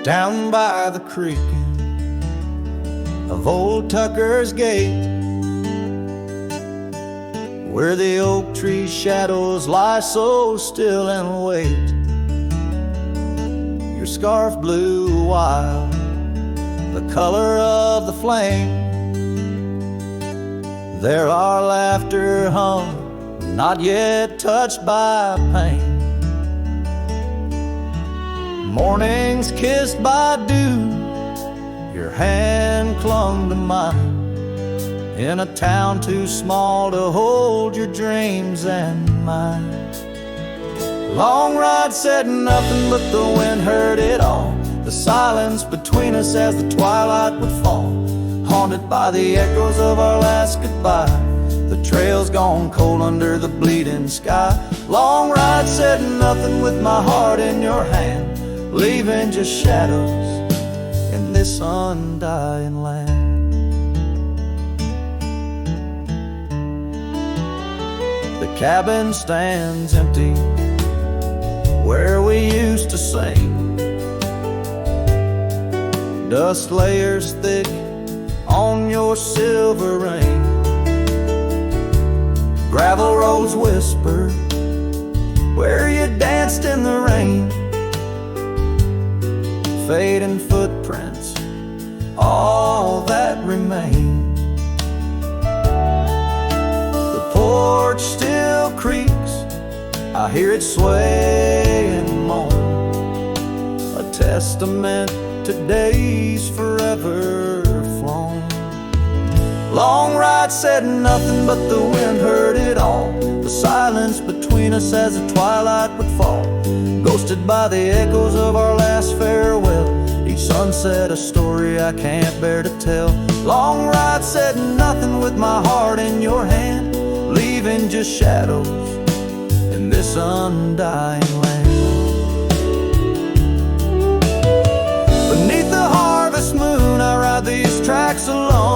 down by the creek of old Tucker's Gate, where the oak tree shadows lie so still and wait. Your scarf blew wild, the color of the flame. There our laughter hung, not yet touched by pain. Mornings kissed by dew, your hand clung to mine, in a town too small to hold your dreams and mine. Long ride said nothing, but the wind heard it all. The silence between us as the twilight would fall, haunted by the echoes of our last goodbye. The trail's gone cold under the bleeding sky. Long ride said nothing with my heart in your hand, leaving just shadows in this undying land. The cabin stands empty where we used to sing. Dust layers thick on your silver ring. Gravel roads whisper where you danced in the rain. Fading footprints, all that remain. The porch still creaks, I hear it sway and moan, a testament to days forever flown. Long ride said nothing, but the wind heard it all. The silence between us as the twilight would fall, ghosted by the echoes of our last farewell. Each sunset a story I can't bear to tell. Long ride said nothing with my heart in your hand, leaving just shadows in this undying land. Beneath the harvest moon I ride these tracks alone,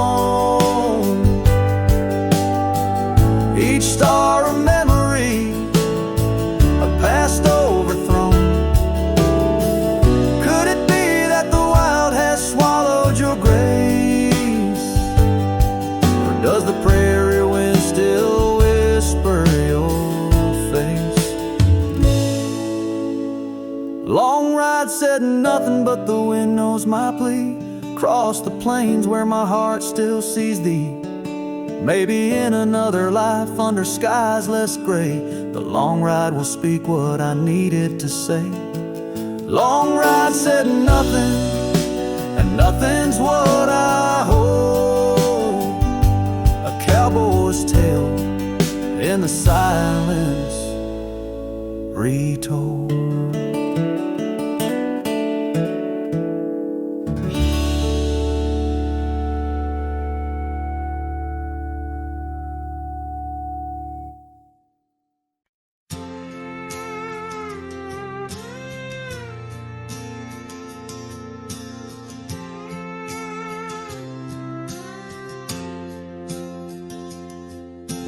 each star a memory, a past overthrown. Could it be that the wild has swallowed your grace, or does the prairie wind still whisper your face? Long ride said nothing, but the wind knows my plea. Across the plains where my heart still sees thee, maybe in another life under skies less gray. The long ride will speak what I needed to say. Long ride said nothing, and nothing's what I hold. A cowboy's tale in the silence retold.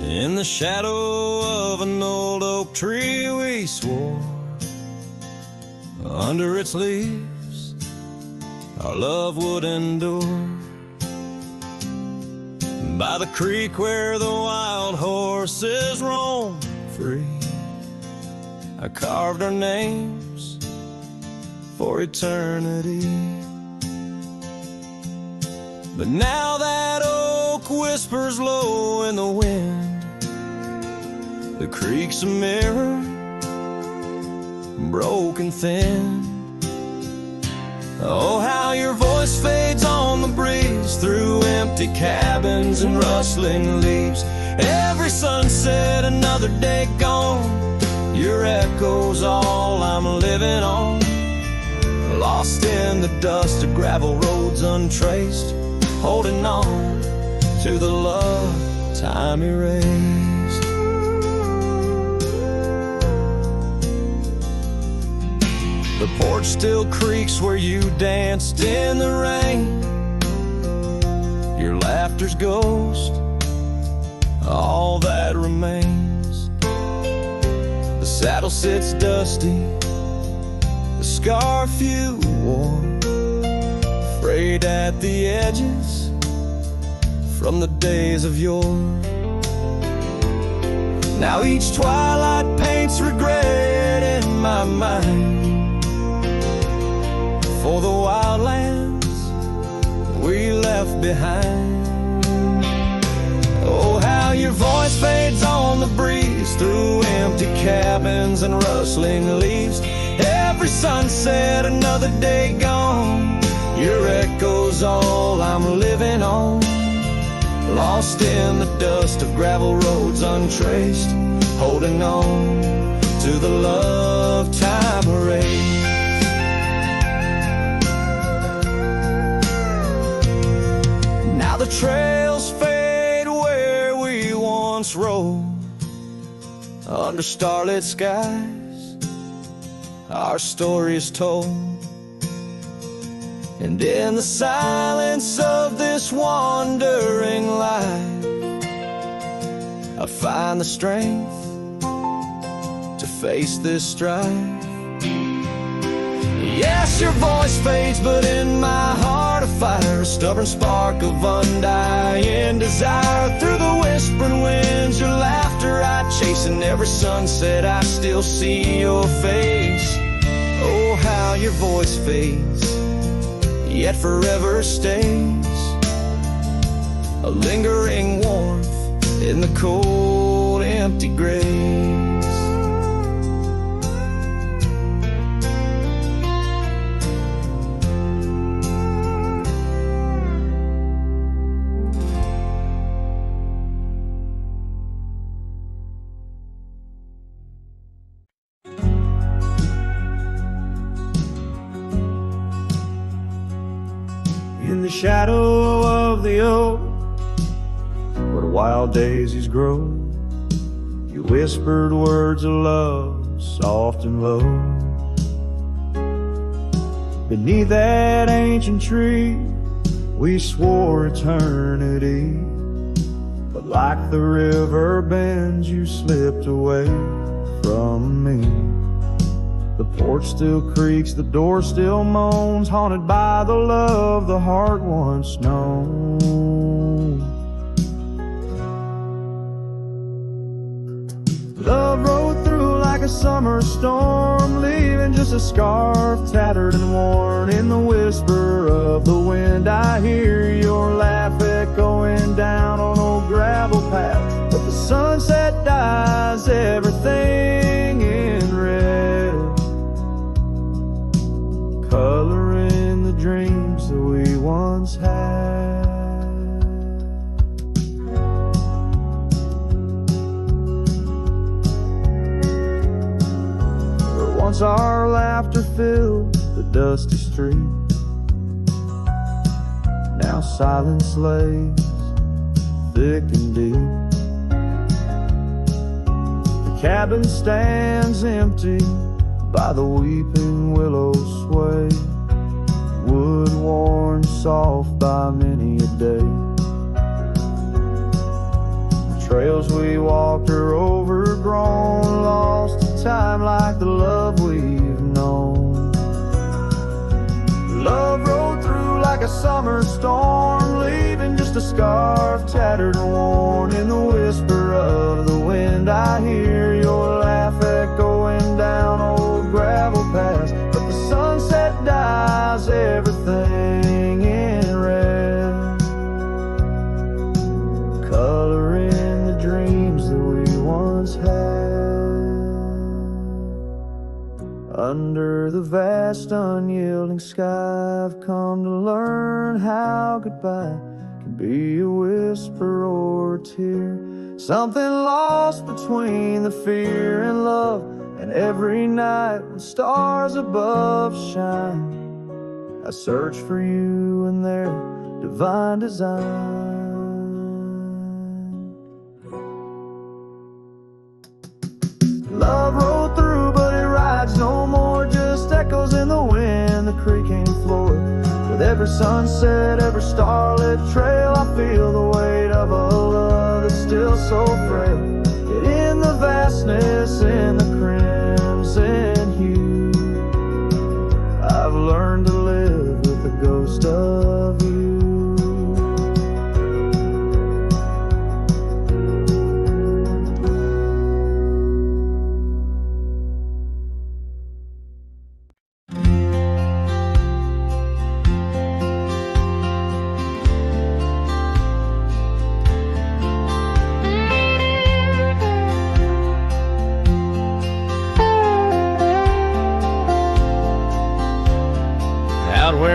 In the shadow of an old oak tree we swore, under its leaves our love would endure. By the creek where the wild horses roam free, I carved our names for eternity. But now that oak whispers low in the wind, the creek's a mirror, broken thin. Oh, how your voice fades on the breeze through empty cabins and rustling leaves. Every sunset, another day gone, your echo's all I'm living on. Lost in the dust of gravel roads untraced, holding on to the love time erased. The porch still creaks where you danced in the rain. Your laughter's ghost, all that remains. The saddle sits dusty, the scarf you wore sprayed at the edges from the days of yore. Now each twilight paints regret in my mind for the wild lands we left behind. Oh, how your voice fades on the breeze through empty cabins and rustling leaves. Every sunset, another day gone. Your echo's all I'm living on. Lost in the dust of gravel roads untraced, holding on to the love time erased. Now the trails fade where we once rode, under starlit skies our story is told. And in the silence of this wandering life, I find the strength to face this strife. Yes, your voice fades, but in my heart a fire, a stubborn spark of undying desire. Through the whispering winds, your laughter I chase, and every sunset I still see your face. Oh, how your voice fades, yet forever stays, a lingering warmth in the cold, empty graves. In the shadow of the oak, where wild daisies grow, you whispered words of love, soft and low. Beneath that ancient tree, we swore eternity, but like the river bends, you slipped away from me. The porch still creaks, the door still moans, haunted by the love the heart once known. Love rode through like a summer storm, leaving just a scarf tattered and worn. In the whisper of the wind I hear your laugh echoing down on old gravel path. But the sunset dyes everything in red, coloring the dreams that we once had. Where once our laughter filled the dusty street, now silence lays thick and deep. The cabin stands empty by the weeping willows sway, wood worn soft by many a day. The trails we walked are overgrown, lost to time like the love we've known. Love rode through like a summer storm, leaving just a scarf tattered and worn. In the whisper of the wind I hear your laugh echoing down old gravel paths. But the sunset dyes everything in red, coloring the dreams that we once had. Under the vast unyielding sky I've come to learn how goodbye can be a whisper or a tear, something lost between the fear and love. And every night when stars above shine, I search for you in their divine design. Love rolled through, but it rides no more, just echoes in the wind, the creaking floor. With every sunset, every starlit trail, I feel the weight of a love that's still so frail. Yet in the vastness, in the crimson hue, I've learned to live with the ghost of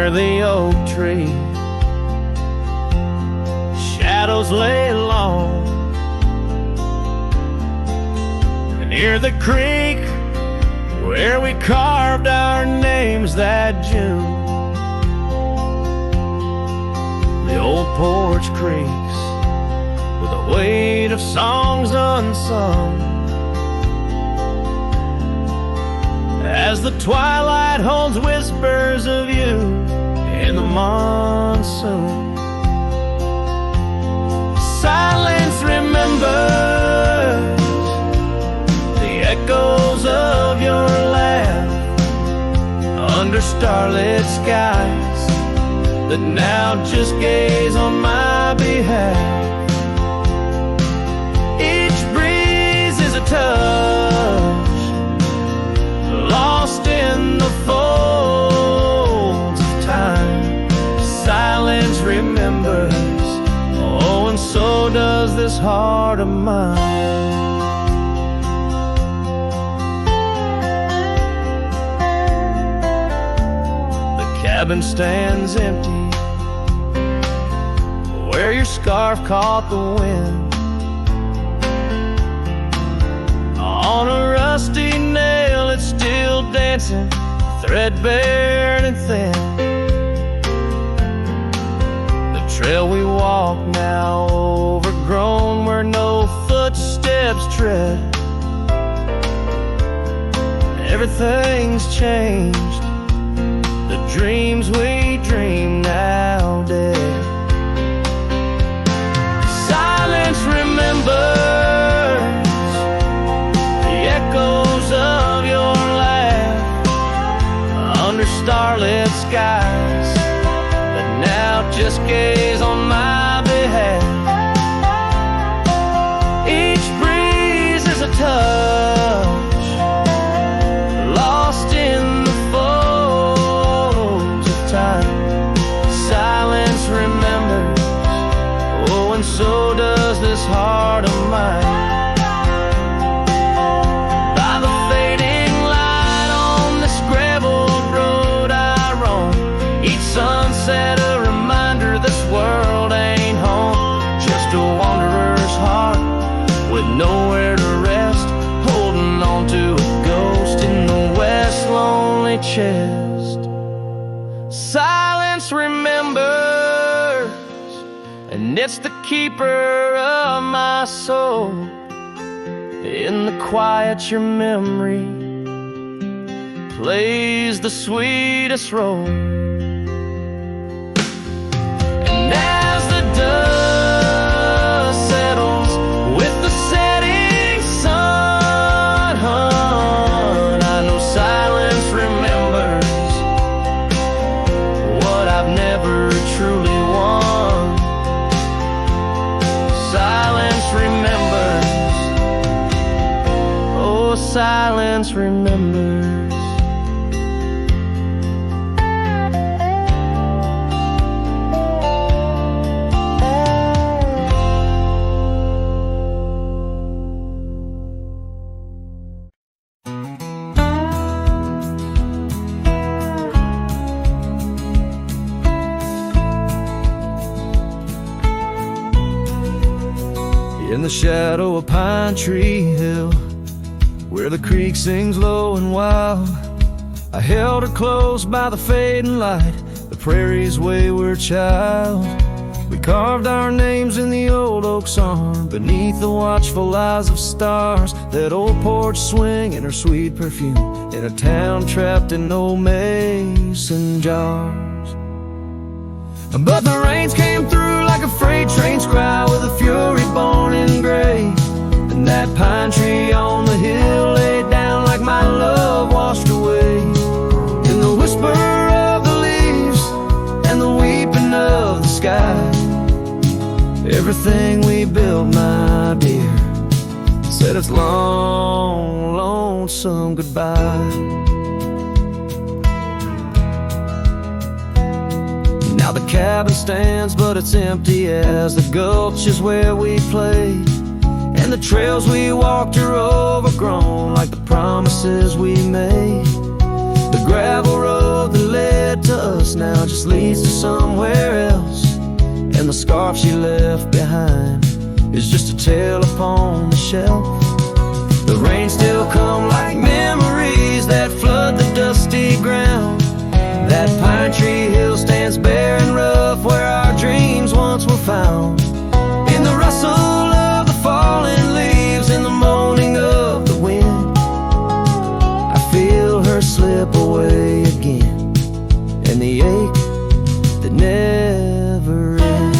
near the oak tree. Shadows lay long, and near the creek where we carved our names that June. The old porch creaks with the weight of songs unsung, as the twilight holds whispers of you in the monsoon. Silence remembers the echoes of your laugh under starlit skies that now just gaze on my behalf. Each breeze is a touch, lost in the folds of time. Silence remembers, oh, and so does this heart of mine. The cabin stands empty where your scarf caught the wind. On a rusty nail it's still dancing, threadbare and thin. The trail we walk now overgrown, where no footsteps tread. Everything's changed, the dreams we dream now dead. Silence remembers the echoes of your laugh under starlit skies that now just gaze on my behalf. Each breeze is a touch, lost in the folds of time. Silence remembers, oh, and so does this heart of mine. By the fading light on this graveled road I roam, each sunset a reminder this world ain't home. Just a wanderer's heart with nowhere to rest, holding on to a ghost in the west lonely chest. Silence remembers, and it's the keeper of my soul. In the quiet your memory plays the sweetest role. And as the dust settles with the setting sun, I know silence remembers what I've never truly won. Silence remembers, oh, silence remembers. In the shadow of Pine Tree Hill, where the creek sings low and wild, I held her close by the fading light, the prairie's wayward child. We carved our names in the old oak's arm, beneath the watchful eyes of stars. That old porch swing and her sweet perfume, in a town trapped in old mason jars. But the rains came through like a freight train's cry, with a fury born in gray. And that pine tree on the hill laid down like my love washed away. In the whisper of the leaves and the weeping of the sky, everything we built, my dear, said its long, lonesome goodbye. Now the cabin stands, but it's empty as the gulch is where we played. And the trails we walked are overgrown like the promises we made. The gravel road that led to us now just leads to somewhere else. And the scarf she left behind is just a tale upon the shelf. The rain still come like memories that flood the dusty ground. That pine tree hill stands bare and rough where our dreams once were found. In the rustle of the falling leaves, in the moaning of the wind, I feel her slip away again, and the ache that never ends.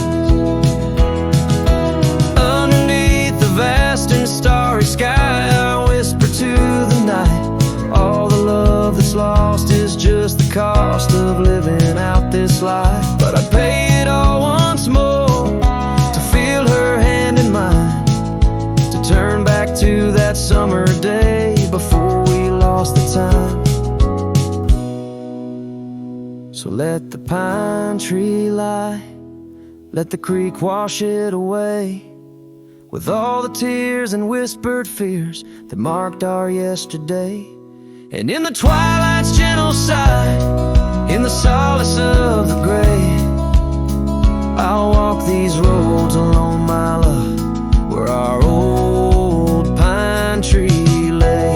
Underneath the vast and starry sky, I whisper to the night, all the love that's lost is just the cost of living out this life. But I'd pay it all once more to feel her hand in mine, to turn back to that summer day before we lost the time. So let the pine tree lie, let the creek wash it away, with all the tears and whispered fears that marked our yesterday. And in the twilight's gentle sigh, in the solace of the gray, I'll walk these roads alone, my love, where our old pine tree lay.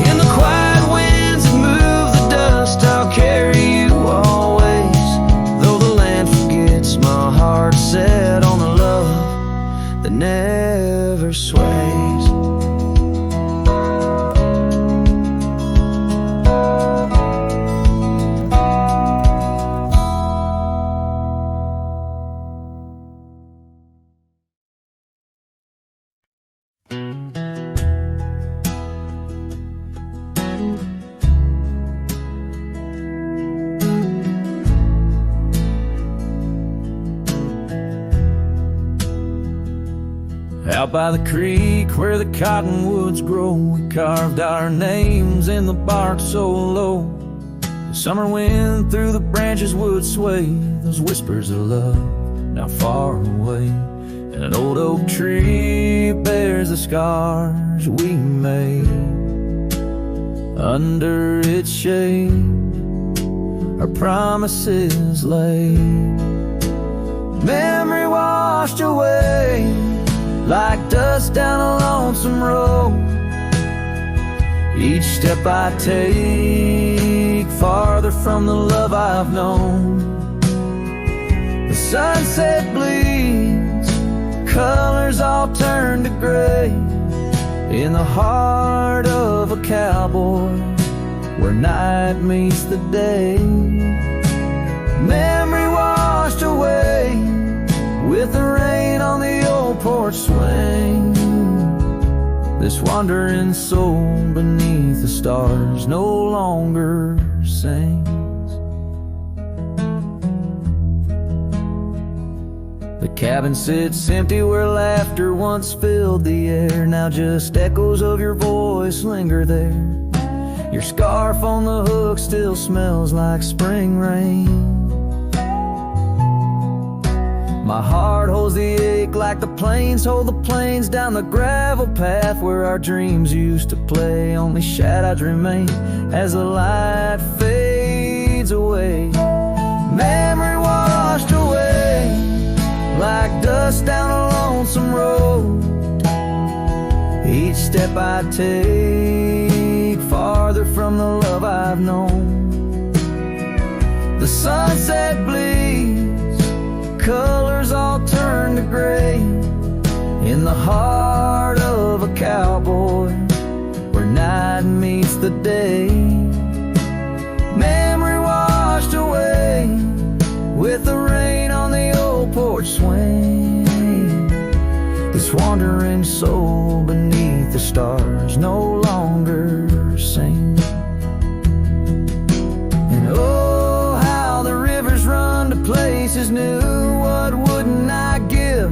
In the quiet winds that move the dust, I'll carry you always, though the land forgets, my heart set on the love that never sways. Out by the creek where the cottonwoods grow, we carved our names in the bark so low. The summer wind through the branches would sway those whispers of love now far away. And an old oak tree bears the scars we made. Under its shade our promises lay. Memory washed away like dust down a lonesome road. Each step I take farther from the love I've known. The sunset bleeds, colors all turn to gray, in the heart of a cowboy where night meets the day. Memory washed away with the rain on the old porch swing. This wandering soul beneath the stars no longer sings. The cabin sits empty where laughter once filled the air. Now just echoes of your voice linger there. Your scarf on the hook still smells like spring rain. My heart holds the ache like the plains hold the plains down the gravel path where our dreams used to play. Only shadows remain as the light fades away. Memory washed away like dust down a lonesome road. Each step I take farther from the love I've known. The sunset bleeds, colors all turn to gray, in the heart of a cowboy where night meets the day. Memory washed away with the rain on the old porch swing. This wandering soul beneath the stars no longer sings. And oh, how the rivers run to places new. What wouldn't I give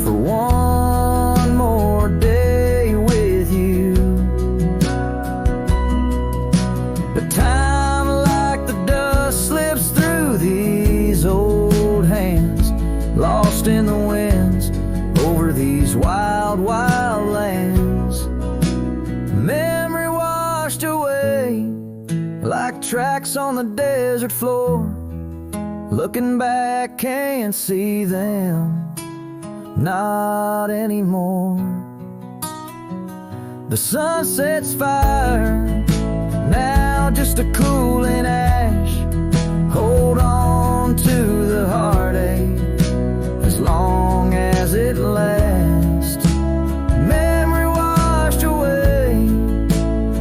for one more day with you? But time like the dust slips through these old hands, lost in the winds over these wild, wild lands. Memory washed away like tracks on the desert floor. Looking back, can't see them, not anymore. The sun sets fire, now just a cooling ash. Hold on to the heartache as long as it lasts. Memory washed away,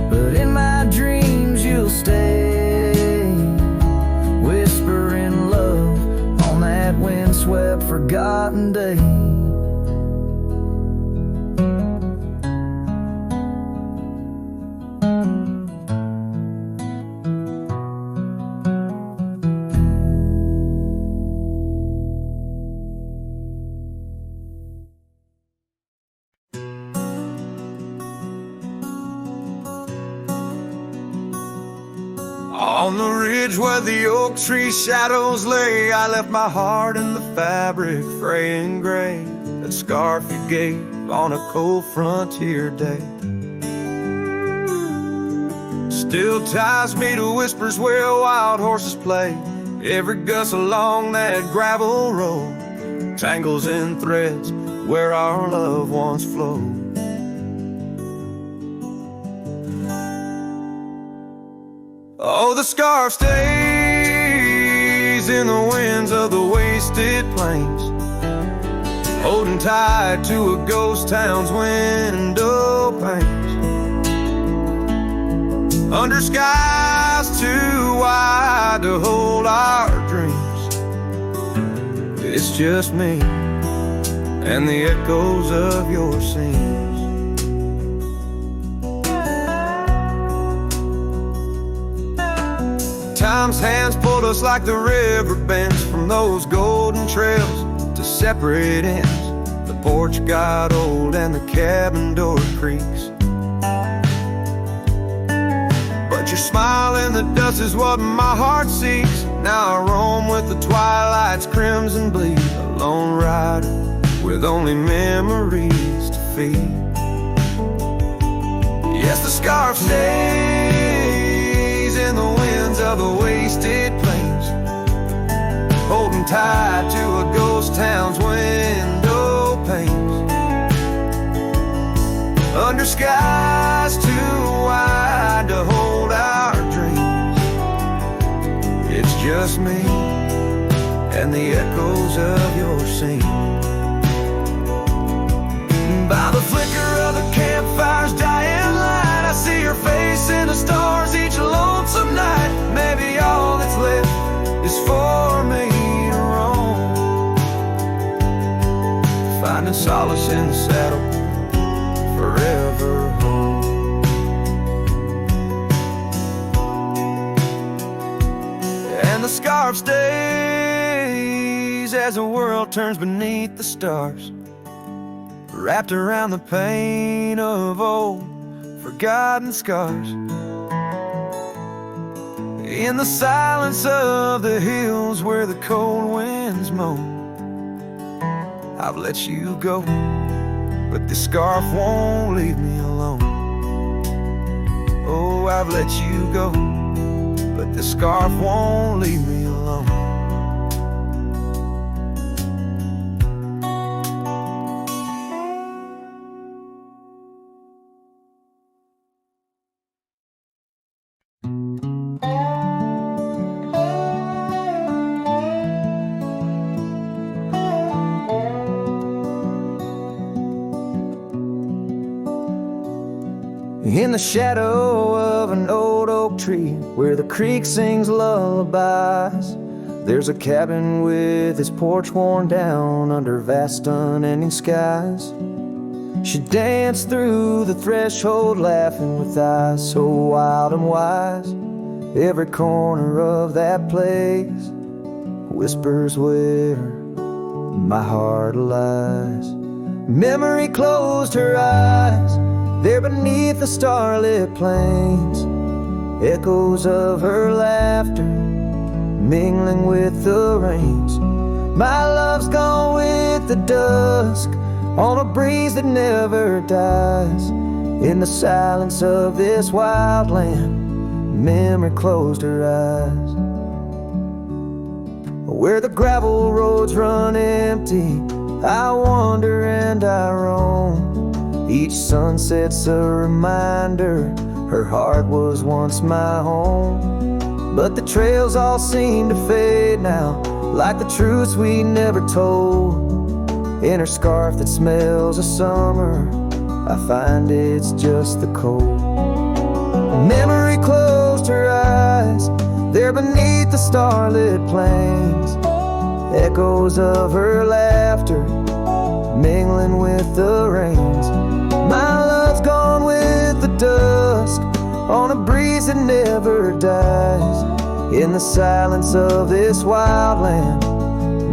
but in my dreams you'll stay. Whispering love on that windswept forgotten day. On the ridge where the oak tree shadows lay, I left my heart in the fabric, fray and gray. That scarf you gave on a cold frontier day still ties me to whispers where wild horses play. Every gust along that gravel road tangles in threads where our love once flowed. Oh, the scarf stays in the winds of the wasted plains, holding tight to a ghost town's window panes. Under skies too wide to hold our dreams, it's just me and the echoes of your scenes. Time's hands pulled us like the river bends from those golden trails to separate ends. The porch got old and the cabin door creaks, but your smile in the dust is what my heart seeks. Now I roam with the twilight's crimson bleed, a lone rider with only memories to feed. Yes, the scarf stays in the winds of the wasted plains, holding tight to a ghost town's window panes. Under skies too wide to hold our dreams, it's just me and the echoes of your scene. By the flicker of the campfire's dying light, I see your face in the stars each lonesome night. Maybe all that's left is for me to roam, finding solace in the saddle, forever home. And the scarf stays as the world turns beneath the stars, wrapped around the pain of old forgotten scars. In the silence of the hills where the cold winds moan, I've let you go, but this scarf won't leave me alone. Oh, I've let you go, but this scarf won't leave me alone. In the shadow of an old oak tree where the creek sings lullabies, there's a cabin with its porch worn down under vast unending skies. She danced through the threshold laughing with eyes so wild and wise. Every corner of that place whispers where my heart lies. Memory closed her eyes there beneath the starlit plains, echoes of her laughter mingling with the rains. My love's gone with the dusk on a breeze that never dies. In the silence of this wild land, Memory closed her eyes. Where the gravel roads run empty, I wander and I roam. Each sunset's a reminder her heart was once my home. But the trails all seem to fade now, like the truths we never told. In her scarf that smells of summer, I find it's just the cold. Memory closed her eyes, there beneath the starlit plains. Echoes of her laughter mingling with the rains. My love's gone with the dusk on a breeze that never dies. In the silence of this wild land,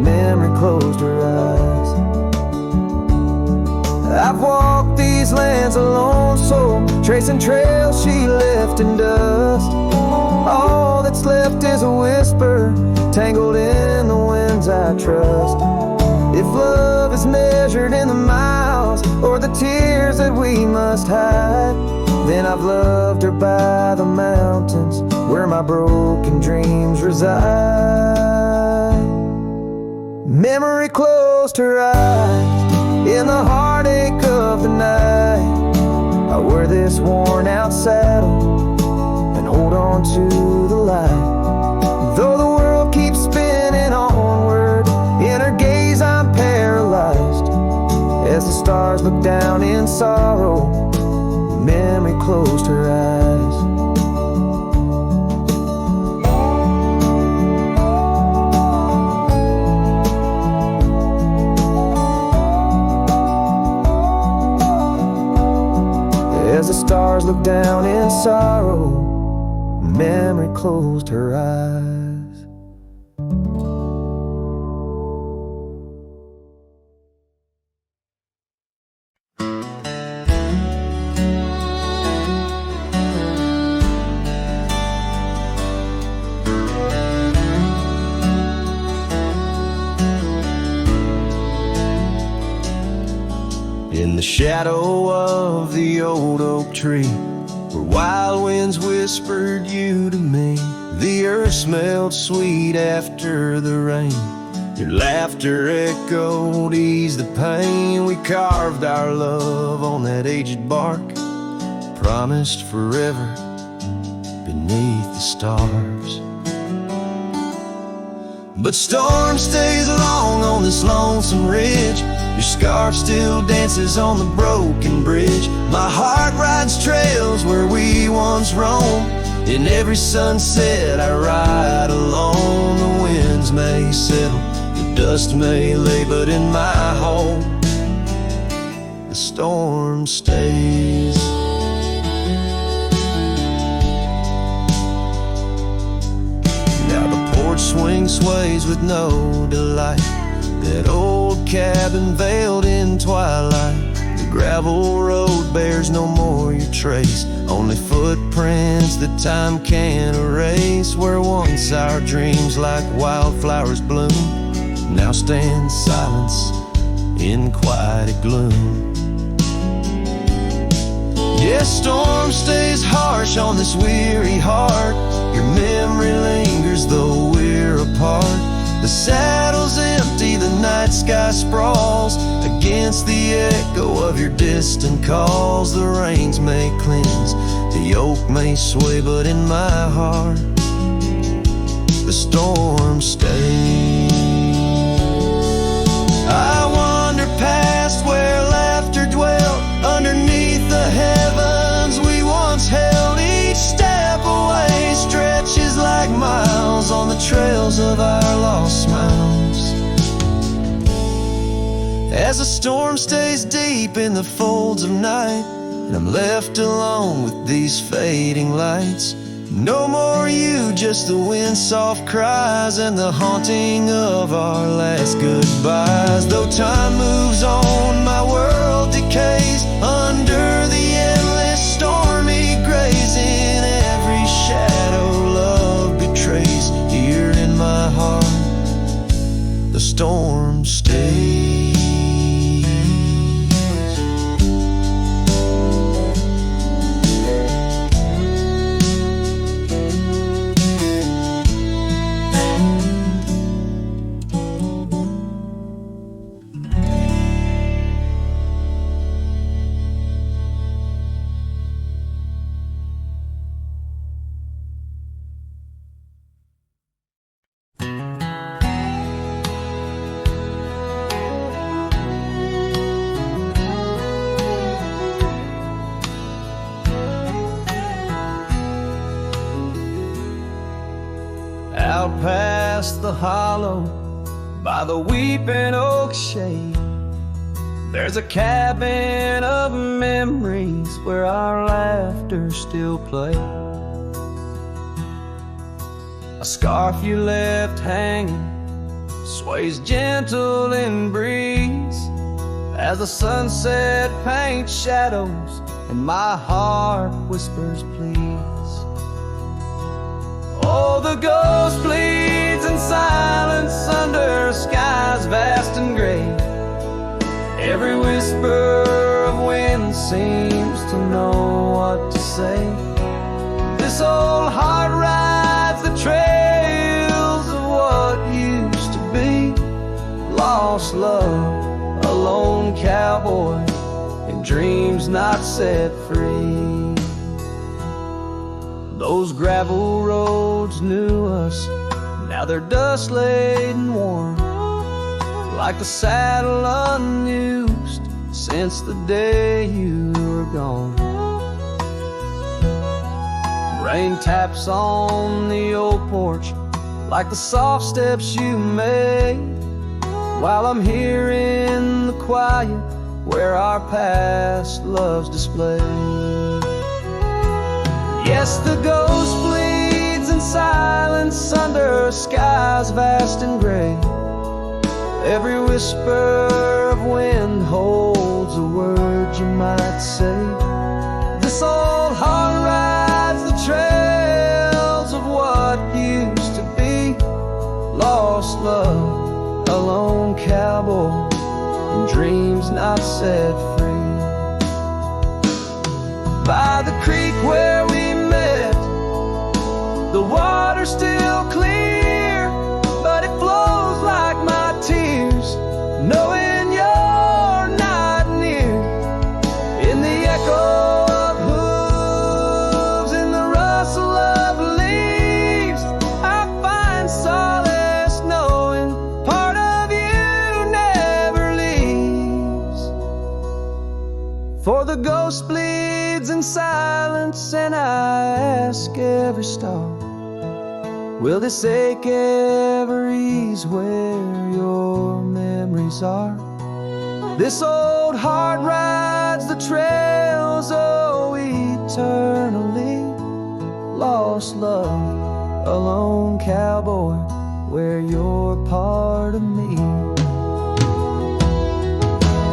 memory closed her eyes. I've walked these lands alone, so tracing trails she left in dust. All that's left is a whisper, tangled in the winds I trust. If love is measured in the miles, or the tears that we must hide, then I've loved her by the mountains, where my broken dreams reside. Memory closed her eyes, in the heartache of the night. I wear this worn out saddle and hold on to the light. Though the world keeps spinning onward, in her gaze I'm paralyzed. As the stars look down in sorrow, memory closed her eyes. As the stars look down in sorrow, memory closed her eyes. In the shadow of the old oak tree, where wild winds whispered you to me, the earth smelled sweet after the rain. Your laughter echoed, eased the pain. We carved our love on that aged bark, promised forever beneath the stars. But storm stays long on this lonesome ridge. Your scarf still dances on the broken bridge. My heart rides trails where we once roamed. In every sunset I ride alone. The winds may settle, the dust may lay, but in my home the storm stays. Now the porch swing sways with no delight. That old cabin veiled in twilight. The gravel road bears no more your trace, only footprints that time can't erase. Where once our dreams like wildflowers bloom, now stand silence in quiet gloom. Yes, storm stays harsh on this weary heart. Your memory lingers though we're apart. The saddle's empty, the night sky sprawls against the echo of your distant calls. The rains may cleanse, the oak may sway, but in my heart the storm stays. I wander past where laughter dwelt, underneath the heavens we once held. Each step away stretches like miles on the trails of our lost smiles. As the storm stays deep in the folds of night, and I'm left alone with these fading lights. No more you, just the wind's soft cries and the haunting of our last goodbyes. Though time moves on, my world decays under the endless stormy grays. In every shadow love betrays. Here in my heart the storm stays. Out past the hollow, by the weeping oak shade, there's a cabin of memories where our laughter still plays. A scarf you left hanging sways gentle in breeze as the sunset paints shadows and my heart whispers please. Oh, the ghost bleeds in silence under skies vast and gray. Every whisper of wind seems to know what to say. This old heart rides the trails of what used to be. Lost love, a lone cowboy, and dreams not set free. Those gravel roads knew us, now they're dust laden warm, like the saddle unused since the day you were gone. Rain taps on the old porch like the soft steps you made, while I'm here in the quiet where our past love's displayed. Yes, the ghost bleeds in silence under skies vast and gray. Every whisper of wind holds a word you might say. This old heart rides the trails of what used to be. Lost love, a lone cowboy, and dreams not set free. By the creek where we met, the water's still clear, but it flows like my tears, knowing you're not near. In the echo of hooves, in the rustle of leaves, I find solace knowing part of you never leaves. For the ghost bleeds in silence, and I ask every star, will this ache ever ease where your memories are? This old heart rides the trails, oh, eternally. Lost love, a lone cowboy, where you're part of me.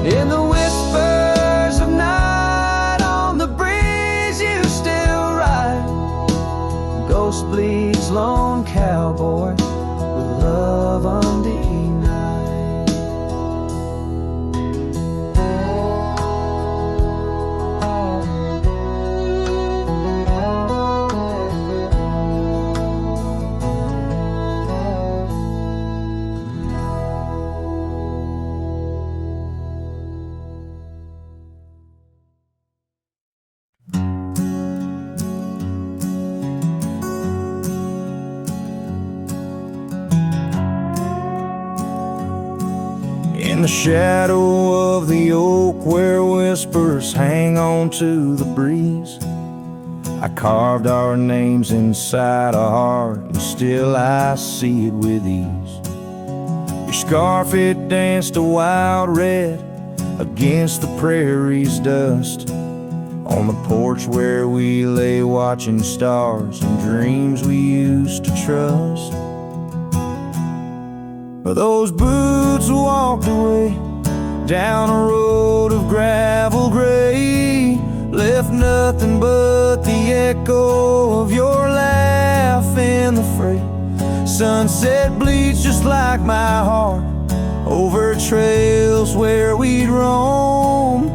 In the whispers of night, on the breeze you still ride. Ghost bleeds, lone cowboy, with love undenied. In the shadow of the oak where whispers hang on to the breeze, I carved our names inside a heart, and still I see it with ease. Your scarf, it danced a wild red against the prairie's dust, on the porch where we lay watching stars and dreams we used to trust. Those boots walked away down a road of gravel gray, left nothing but the echo of your laugh in the fray. Sunset bleeds just like my heart over trails where we'd roam.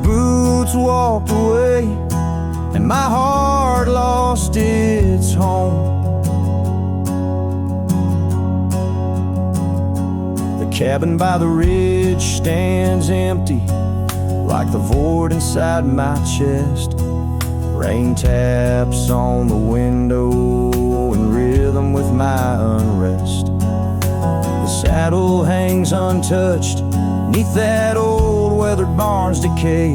Boots walked away and my heart lost its home. Cabin by the ridge stands empty, like the void inside my chest. Rain taps on the window in rhythm with my unrest. The saddle hangs untouched neath that old weathered barn's decay.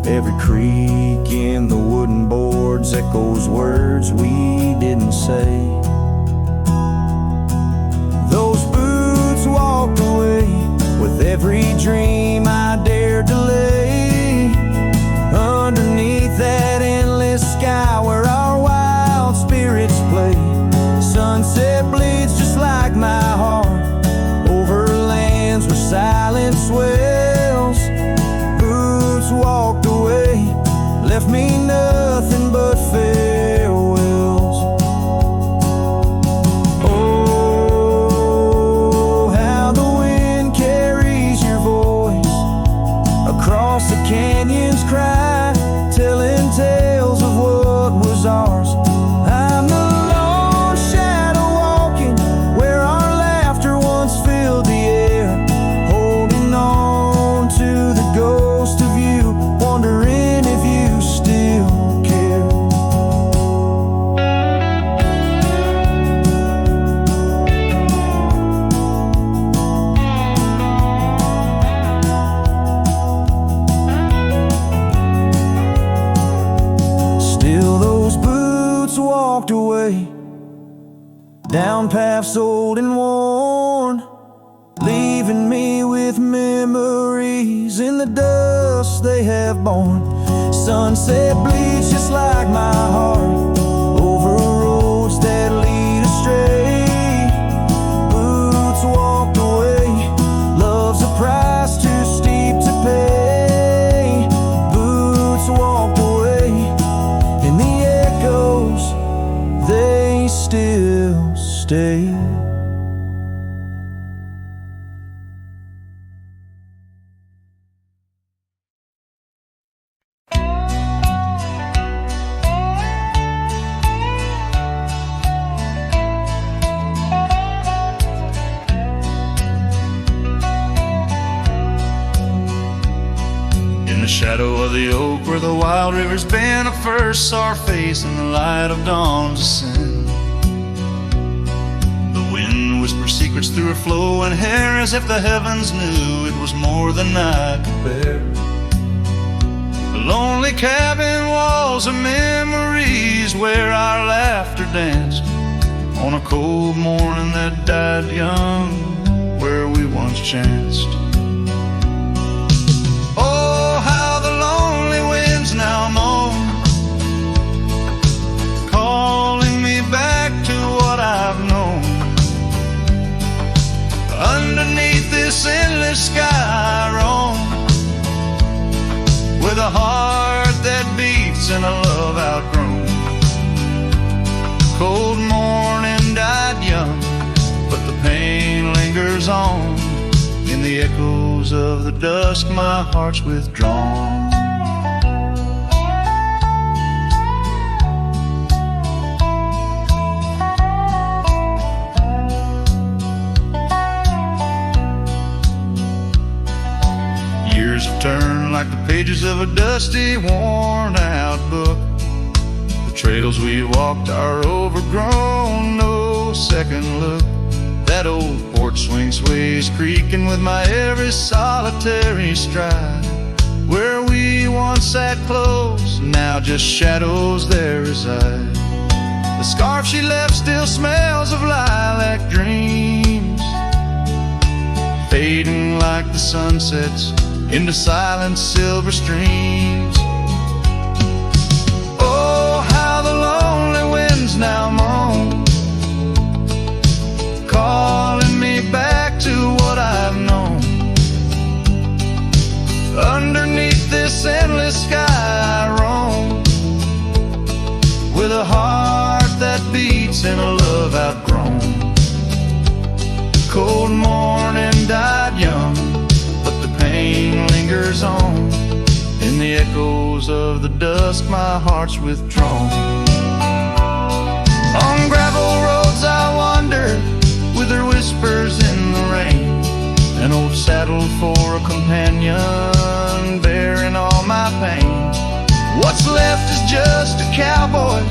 Every creak in the wooden boards echoes words we didn't say. every dream I dared to lay underneath that endless sky where our wild spirits play. Sunset bleeds just like my heart over lands where silence swells. Boots walked away, left me nothing but farewells. Oh, how the wind carries your voice across the canyon's cry, telling tales of what was ours. I'm the lone shadow walking where our laughter once filled the air, holding on to the ghost of you, wondering if you still care. Still those boots walked away down paths old and worn, leaving me with memories in the dust they have borne. Sunset bleeds just like my heart over roads that lead astray. Boots walked away, love's a price too steep to pay. Boots walked away, and the echoes, they still stay. In the shadow of the oak where the wild rivers bend, I first saw her face in the light of dawn's ascent. The wind whispered secrets through her flowing hair, as if the heavens knew it was more than I could bear. The lonely cabin walls of memories where our laughter danced on a cold morning that died young, where we once chanced. Now moan, calling me back to what I've known. Underneath this endless sky I roam, with a heart that beats and a love outgrown. Cold morning died young, but the pain lingers on. In the echoes of the dusk my heart's withdrawn. Years have turned like the pages of a dusty, worn-out book. The trails we walked are overgrown, no second look. That old porch swing sways creaking with my every solitary stride. Where we once sat close, now just shadows there reside. The scarf she left still smells of lilac dreams, fading like the sunsets into silent silver streams. Oh, how the lonely winds now moan, calling me back to what I've known. Underneath this endless sky I roam, with a heart that beats and a love outgrown. Cold morning died young, but the pain lingers on. In the echoes of the dusk my heart's withdrawn. On gravel roads I wander, with her whispers in the rain. An old saddle for a companion, bearing all my pain. What's left is just a cowboy,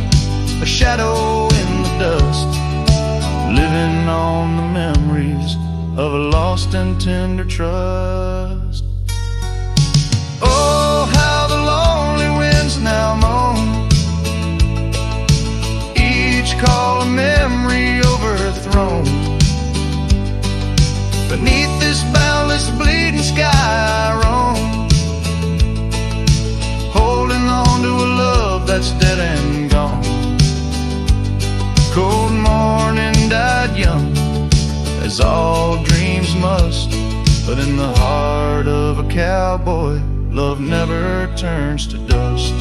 a shadow in the dust, living on the memories of a lost and tender trust. Oh, how the lonely winds now moan, each call a memory overthrown. Beneath this boundless bleeding as all dreams must. But in the heart of a cowboy, love never turns to dust.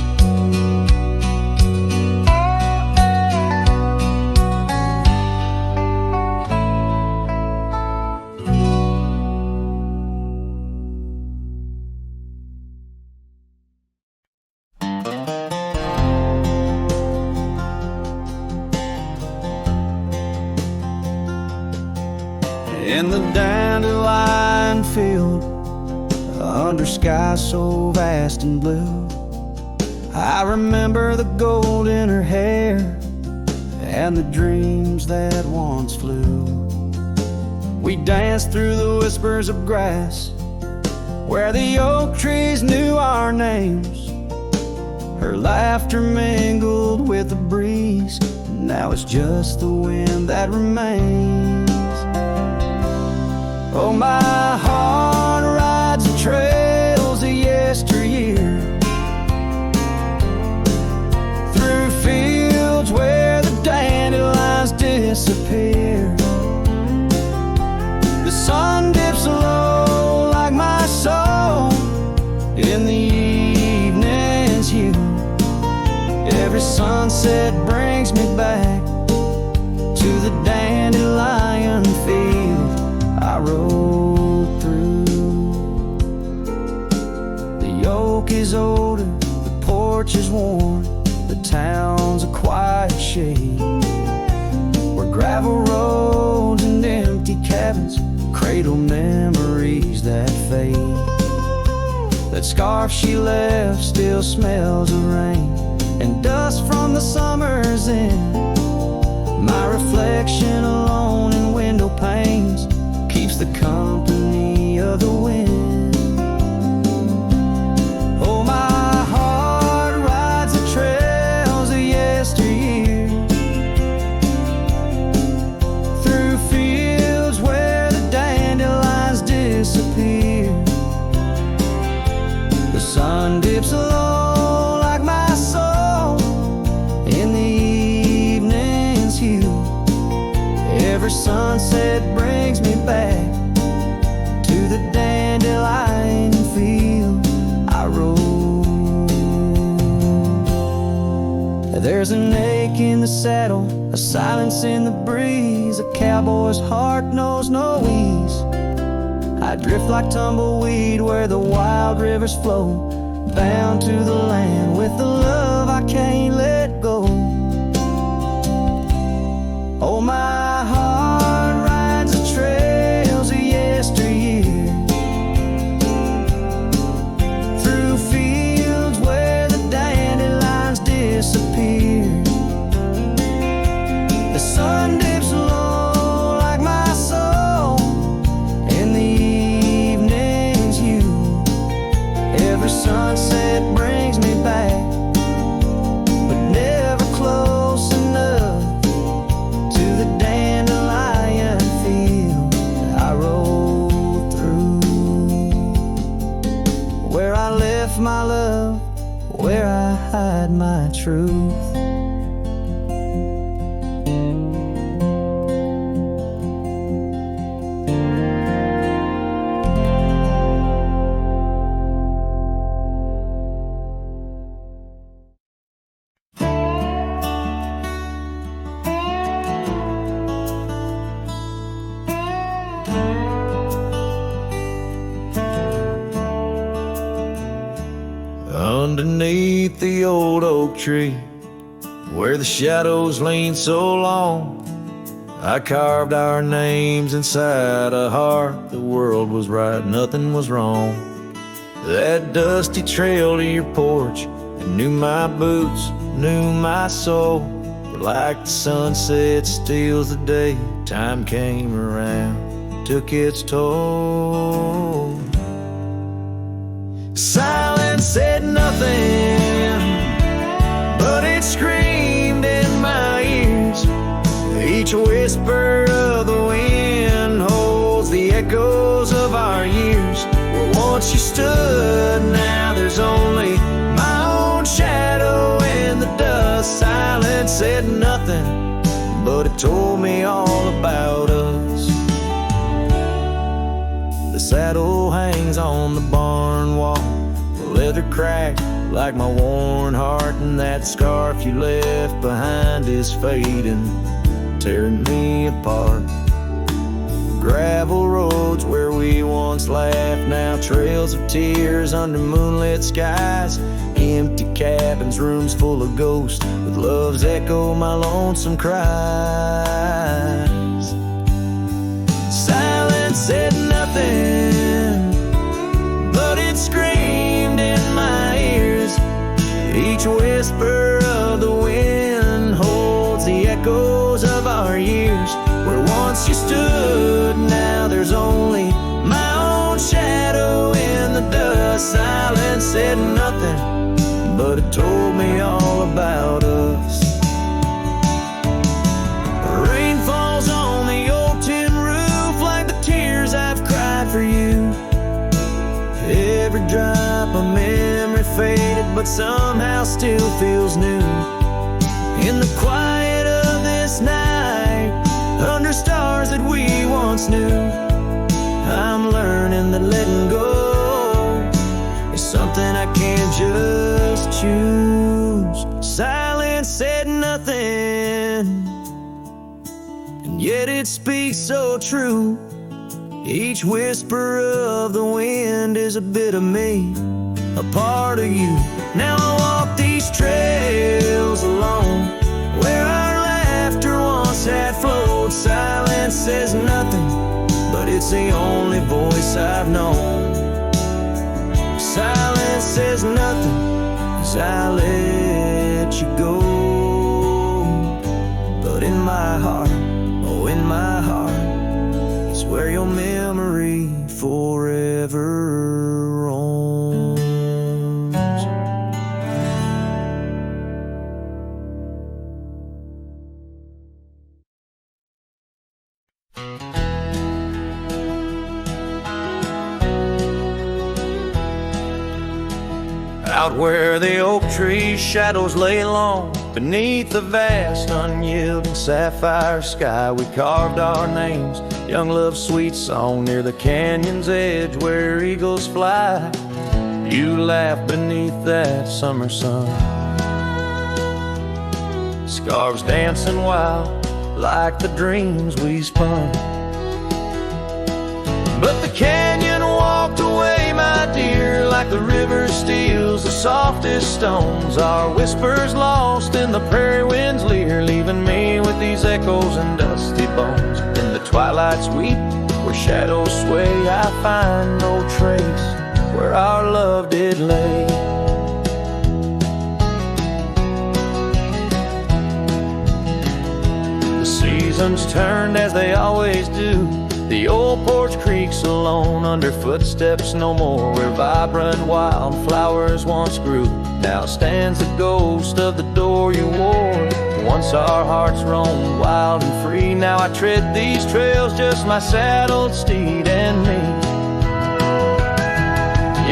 In the dandelion field, under sky so vast and blue, I remember the gold in her hair and the dreams that once flew. We danced through the whispers of grass where the oak trees knew our names. Her laughter mingled with the breeze, now it's just the wind that remains. Oh, my heart rides the trails of yesteryear, through fields where the dandelions disappear. The sun dips low like my soul in the evening's hue. Every sunset brings me back to the dandelion field I rode through. The oak is older, the porch is worn, the town's a quiet shade, where gravel roads and empty cabins cradle memories that fade. That scarf she left still smells of rain and dust from the summer's end. My reflection alone in window panes keeps the company of the wind. Oh, my heart rides the trails of yesteryear, through fields where the dandelions disappear. The sun dips low like my soul in the evening's hue. Every sunset brings me back to the dandelion field I rode. There's an ache in the saddle, a silence in the breeze. A cowboy's heart knows no ease. I drift like tumbleweed where the wild rivers flow, bound to the land with the love I can't let go. Oh, my heart rides the trails of yesteryear, through fields where the dandelions disappear. The sun dips low like my soul in the evening's hue. Every sunset brings me back, but never close enough to the dandelion field I rode through, where I left my love, where I hide my truth. Underneath the old oak tree, where the shadows lean so long, I carved our names inside a heart. The world was right, nothing was wrong. That dusty trail to your porch, it knew my boots, knew my soul. But like the sunset steals the day, time came around, took its toll. Silence said nothing, but it screamed in my ears. Each whisper of the wind holds the echoes of our years. Where once you stood, now there's only my own shadow in the dust. Silence said nothing, but it told me all about us. saddle hangs on the barn wall, the leather cracked like my worn heart, and that scarf you left behind is fading, tearing me apart. Gravel roads where we once laughed, now trails of tears under moonlit skies. Empty cabins, rooms full of ghosts, with love's echo, my lonesome cries. Silence said nothing, but it screamed in my ears. Each whisper of the wind holds the echoes of our years. Where once you stood, now there's only my own shadow in the dust. Silence said nothing, but it told me all about us. Rain falls on the old tin roof like the tears I've cried for you. Every drop of memory faded, but somehow still feels new. In the quiet of this night, under stars that we once knew, I'm learning that letting go is something I can't just choose. Silence said nothing, and yet it speaks so true. Each whisper of the wind is a bit of me, a part of you. Now I walk these trails alone, where our laughter once had flowed. Silence says nothing, but it's the only voice I've known. Silence says nothing as I let you go. But in my heart, oh in my heart, it's where your memory forever roams. Out where the oak tree's shadows lay long, beneath the vast unyielding sapphire sky, we carved our names, young love's sweet song, near the canyon's edge where eagles fly. You laughed beneath that summer sun, scarves dancing wild like the dreams we spun. But the canyon walked away, my dear, like the river steals the softest stones. Our whispers lost in the prairie wind's leer, leaving me with these echoes and dusty bones. In the twilight sweet, where shadows sway, I find no trace where our love did lay. The seasons turned as they always do, the old porch creaks alone under footsteps no more, where vibrant wildflowers once grew. Now stands the ghost of the door you wore. Once our hearts roamed wild and free, now I tread these trails, just my saddled steed and me.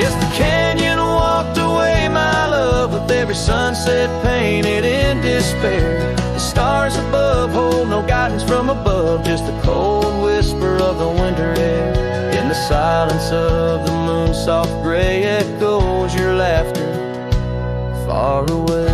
Yes, the canyon walked away, my love, with every sunset painted in despair. The stars above hold no guidance from above, just the cold whisper of the winter air. In the silence of the moon's soft gray echoes your laughter far away.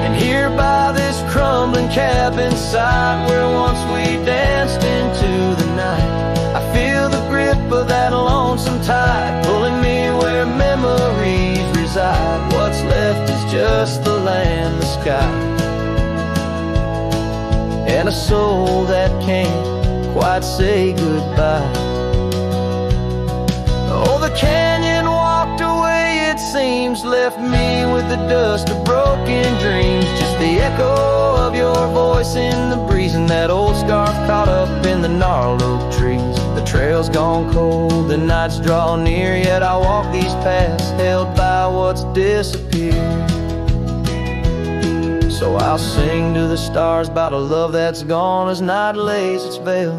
And here by this crumbling cabin site, where once we danced into the night, I feel the grip of that lonesome tide, pulling me where memories reside. What's left is just the land, the sky, and a soul that can't quite say goodbye. Oh, the canyon walked away, it seems, left me with the dust of broken dreams, just the echo of your voice in the breeze, and that old scarf caught up in the gnarled oak trees. The trail's gone cold, the nights draw near, yet I walk these paths held by what's disappeared. So I'll sing to the stars about a love that's gone, as night lays its veil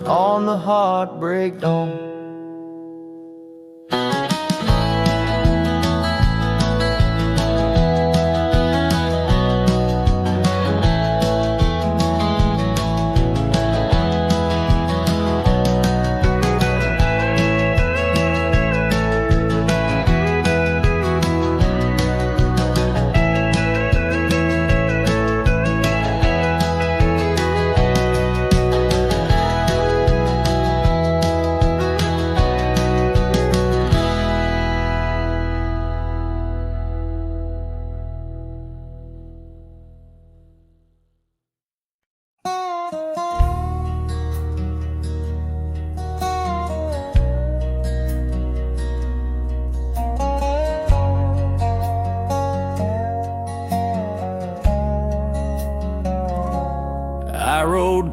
on the heartbreak dawn.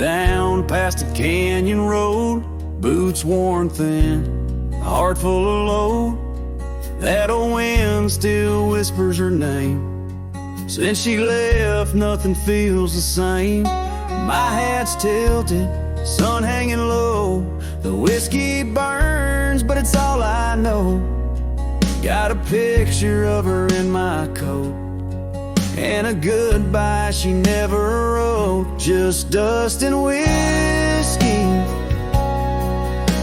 down past a canyon road, boots worn thin, a heart full of load. That old wind still whispers her name. Since she left, nothing feels the same. My hat's tilted, sun hanging low. The whiskey burns, but it's all I know. Got a picture of her in my coat, and a goodbye she never wrote. Just dust and whiskey,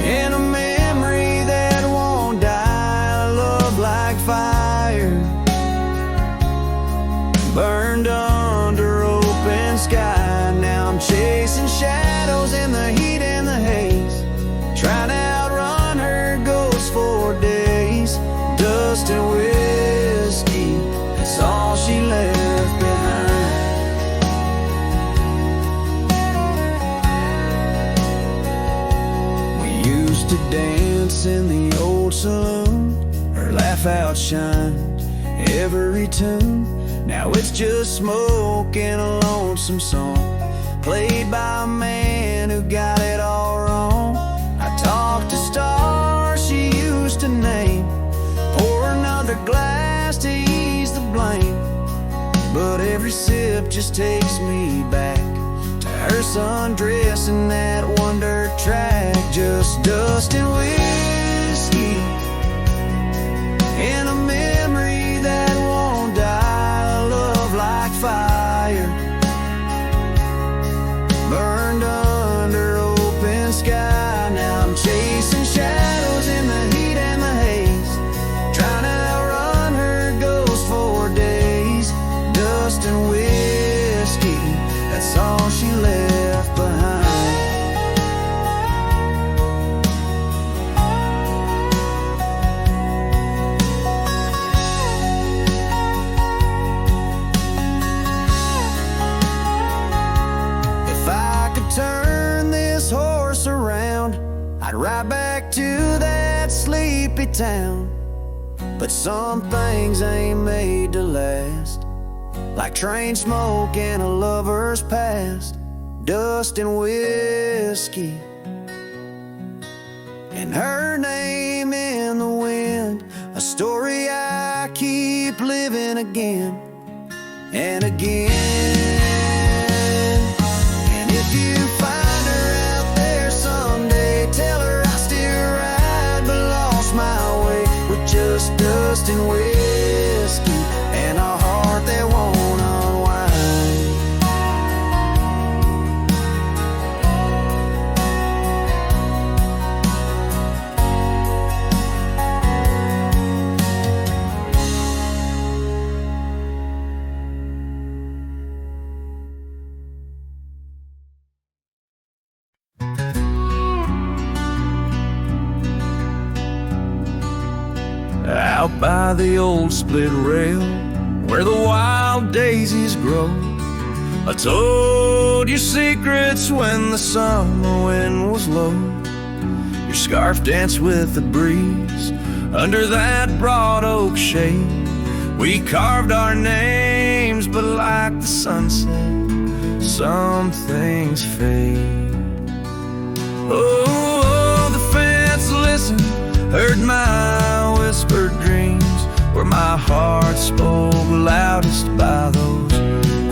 and a memory that won't die. Love like fire, burned under open sky. Now I'm chasing shadows in the heat and the haze, trying to outrun her ghost for days. Dust and whiskey, that's all she left behind. We used to dance in the old saloon, her laugh outshined every tune. Now it's just smoke and a lonesome song, played by a man who got it all wrong. I talk to stars she used to name, pour another glass to ease the blame. But every sip just takes me back to her sundress in that one dirt track. Just dust and whiskey, and a memory that won't die. Love like fire, burned under open sky. Now I'm chasing shadows in the heat and the haze, trying to outrun her ghost for days. Dust and whiskey, that's all she left behind. If I could turn this horse around, I'd ride back to that sleepy town. But some things ain't made to last, like train smoke and a lover's past. Dust and whiskey, and her name in the wind, a story I keep living again and again. And if you find her out there someday, tell her I still ride but lost my way, with just dust and whiskey and a heart that won't unwind. Out by the old split rail, where the wild daisies grow, I told you secrets when the summer wind was low. Your scarf danced with the breeze under that broad oak shade. We carved our names, but like the sunset, some things fade. Oh, the fence listened, heard my whispered dreams, where my heart spoke loudest by those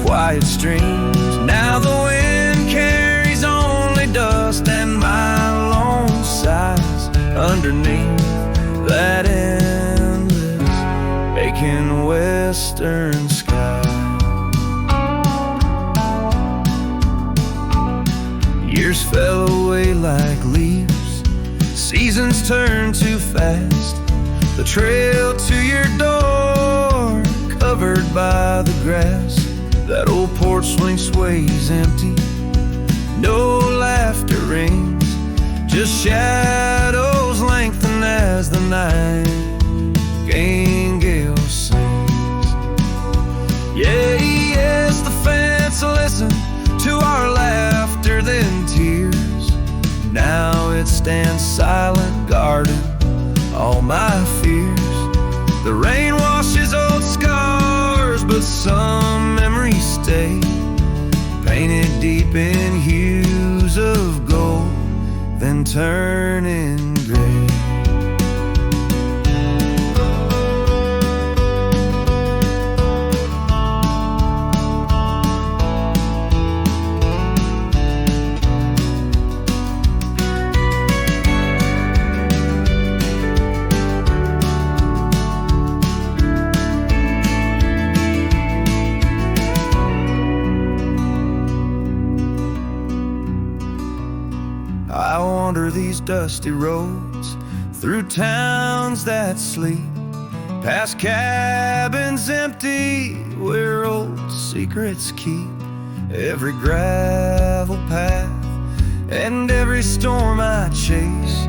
quiet streams. Now the wind carries only dust, and my lone sighs underneath that endless aching western sky. Years fell away like leaves, seasons turn too fast. The trail to your door, covered by the grass. That old porch swing sways empty, no laughter rings, just shadows lengthen as the nightingale sings. Yeah, yes, the fence listened to our laughter, then tears. Now it stands silent, guarding all my fears. The rain washes old scars, but some memories stay, painted deep in hue turning gray. I wander these dusty roads through towns that sleep, past cabins empty where old secrets keep. Every gravel path and every storm I chase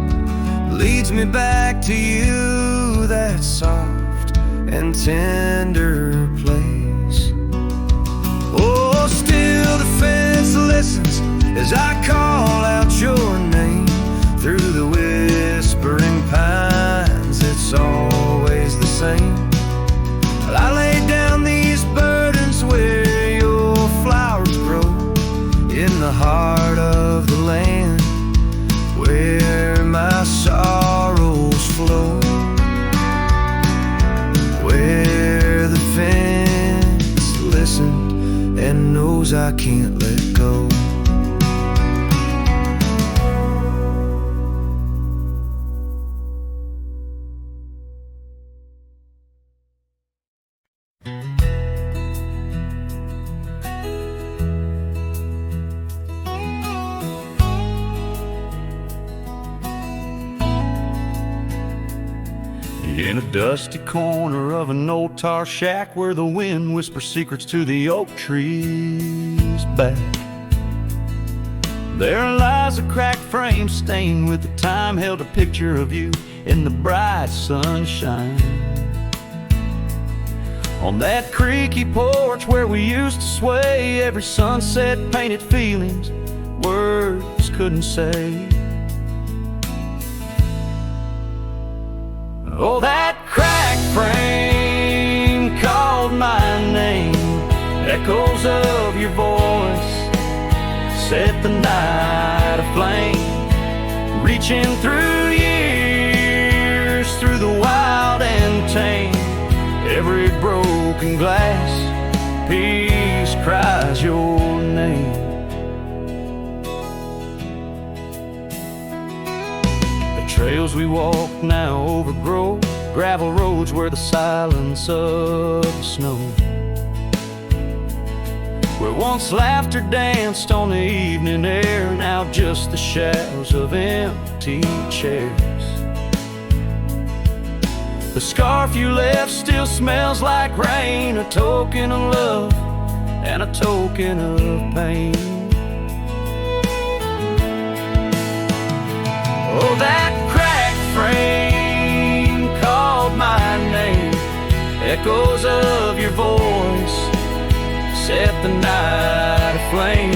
leads me back to you, that soft and tender place. Oh, still the fence listens as I call out your name through the whispering pines. It's always the same. I lay down these burdens where your flowers grow, in the heart of the land where my sorrows flow, where the fence listened and knows I can't let go. In a dusty corner of an old tar shack where the wind whispers secrets to the oak trees back, there lies a cracked frame stained with the time, held a picture of you in the bright sunshine. On that creaky porch where we used to sway, every sunset painted feelings words couldn't say. Oh, that cracked frame called my name. Echoes of your voice set the night aflame, reaching through years, through the wild and tame. Every broken glass piece cries your name. Trails we walk now overgrow, gravel roads where the silence of the snow, where once laughter danced on the evening air, now just the shadows of empty chairs. The scarf you left still smells like rain, a token of love and a token of pain. Oh, that frame called my name. Echoes of your voice set the night aflame.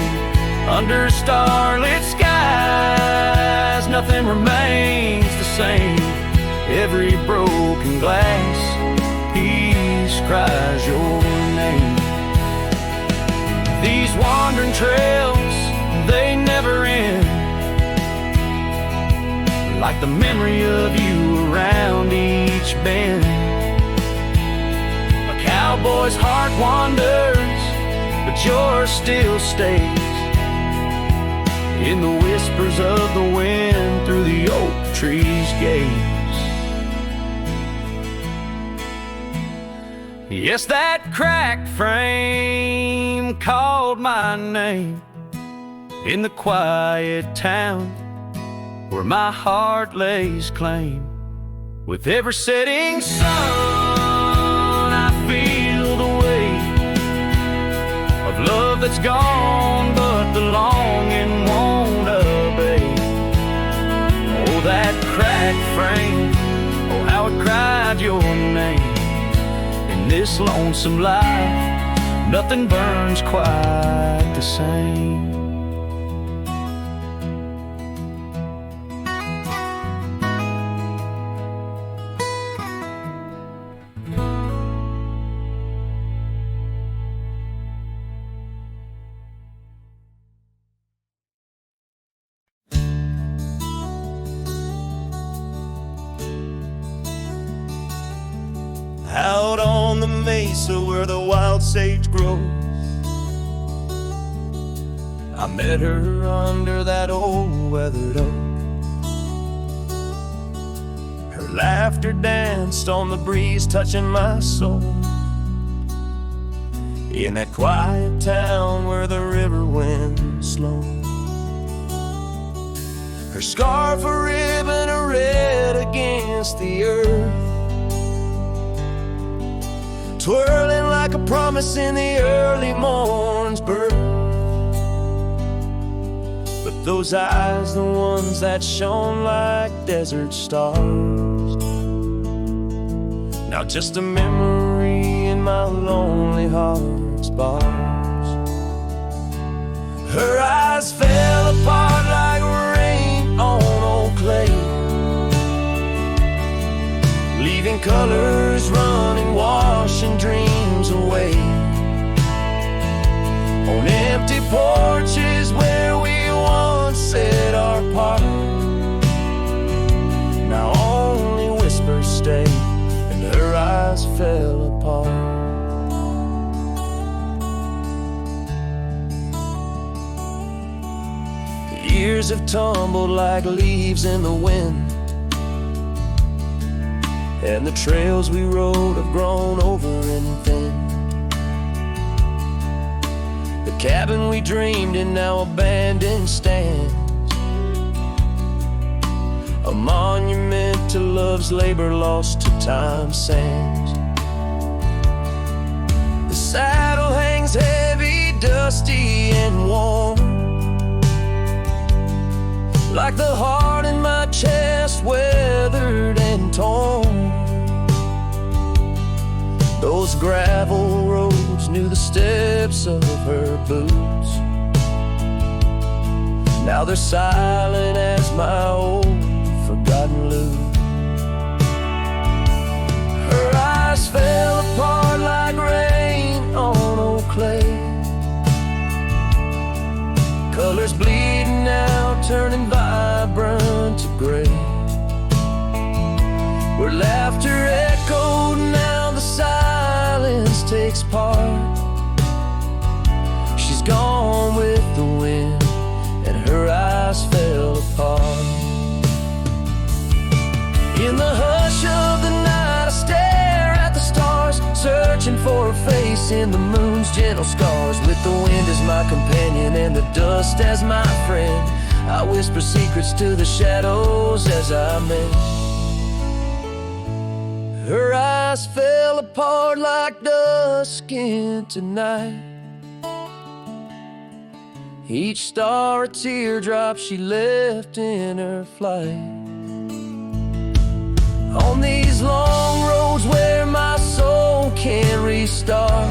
Under starlit skies, nothing remains the same. Every broken glass piece cries your name. These wandering trails, they never end, like the memory of you around each bend. A cowboy's heart wanders, but yours still stays in the whispers of the wind through the oak tree's gaze. Yes, that cracked frame called my name in the quiet town where my heart lays claim. With every setting sun, I feel the weight of love that's gone, but the longing won't abate. Oh, that cracked frame, oh, how it cried your name. In this lonesome life, nothing burns quite the same. mesa where the wild sage grows. I met her under that old weathered oak. Her laughter danced on the breeze, touching my soul. In that quiet town where the river winds slow. Her scarf a ribbon of red against the earth, twirling like a promise in the early morn's birth. But those eyes, the ones that shone like desert stars, now just a memory in my lonely heart's bars. Her eyes fell apart like rain on old clay, leaving colors running, washing dreams away. On empty porches where we once said our part, now only whispers stay, and her eyes fell apart. The years have tumbled like leaves in the wind, and the trails we rode have grown over and thin. The cabin we dreamed in now abandoned stands, a monument to love's labor lost to time's sands. The saddle hangs heavy, dusty and warm, like the heart in my chest, weathered and torn. Those gravel roads knew the steps of her boots, now they're silent as my old forgotten lute. Her eyes fell apart like rain on old clay, colors bleeding out, turning vibrant to gray. Where laughter echoed, now the silence takes part. She's gone with the wind, and her eyes fell apart. In the hush of the night, I stare at the stars, searching for her face in the moon's gentle scars. With the wind as my companion and the dust as my friend, I whisper secrets to the shadows as I mend. Her eyes fell apart like dusk into night, each star a teardrop she left in her flight. On these long roads where my soul can't restart,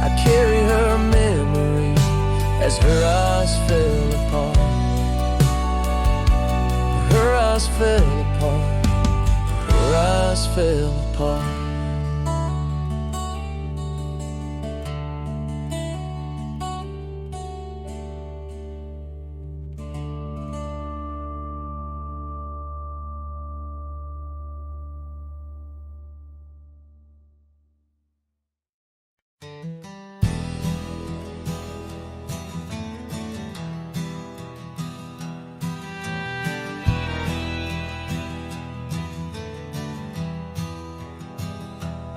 I carry her memory as her eyes fell apart. Her eyes fell apart. Her eyes fell apart.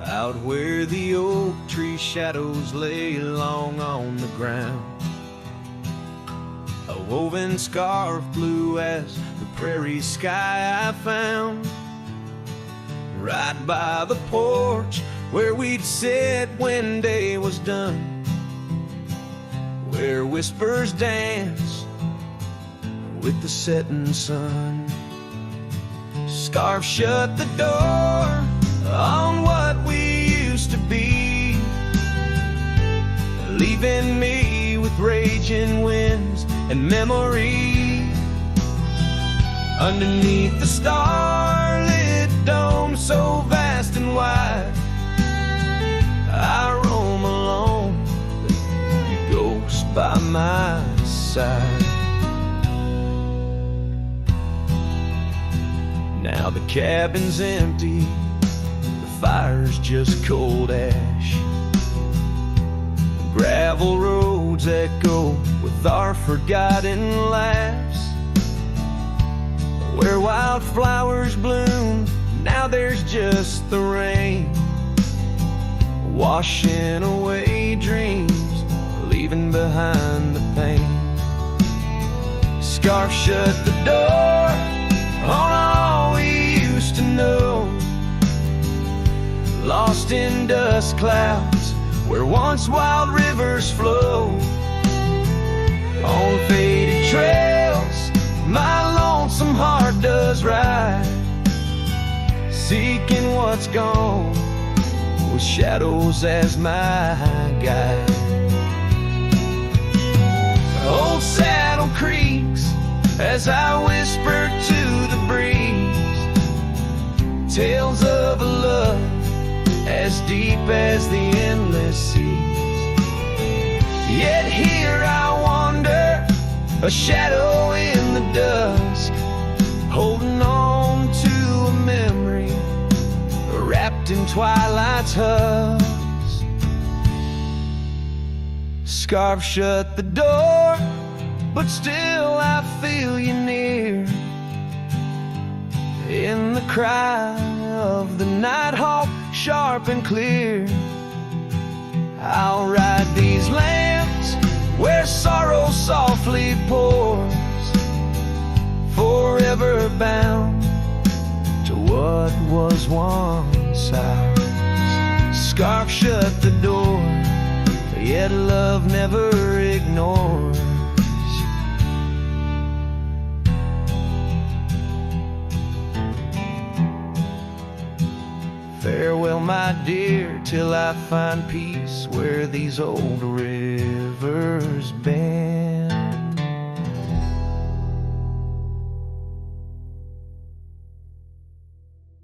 Out where the oak tree shadows lay long on the ground, a woven scarf blue as the prairie sky I found. Right by the porch where we'd sit when day was done, where whispers dance with the setting sun. Scarf shut the door on what we used to be, leaving me with raging winds and memory. Underneath the starlit dome so vast and wide, I roam alone, you ghost by my side. Now the cabin's empty, the fire's just cold ash. Gravel roads echo with our forgotten laughs. Where wildflowers bloom, now there's just the rain, washing away dreams, leaving behind the pain. Scarf shut the door on all we used to know, lost in dust clouds where once wild rivers flow. On faded trails my lonesome heart does ride, seeking what's gone with shadows as my guide. Old saddle creaks as I whisper to the breeze, tales of a love as deep as the endless seas. Yet here I wander, a shadow in the dusk, holding on to a memory wrapped in twilight's husk. Scarf shut the door, but still I feel you near, in the cry of the nighthawk, sharp and clear. I'll ride these lands where sorrow softly pours, forever bound to what was once ours. Scarf shut the door, yet love never ignores. Farewell, my dear, till I find peace where these old rivers bend.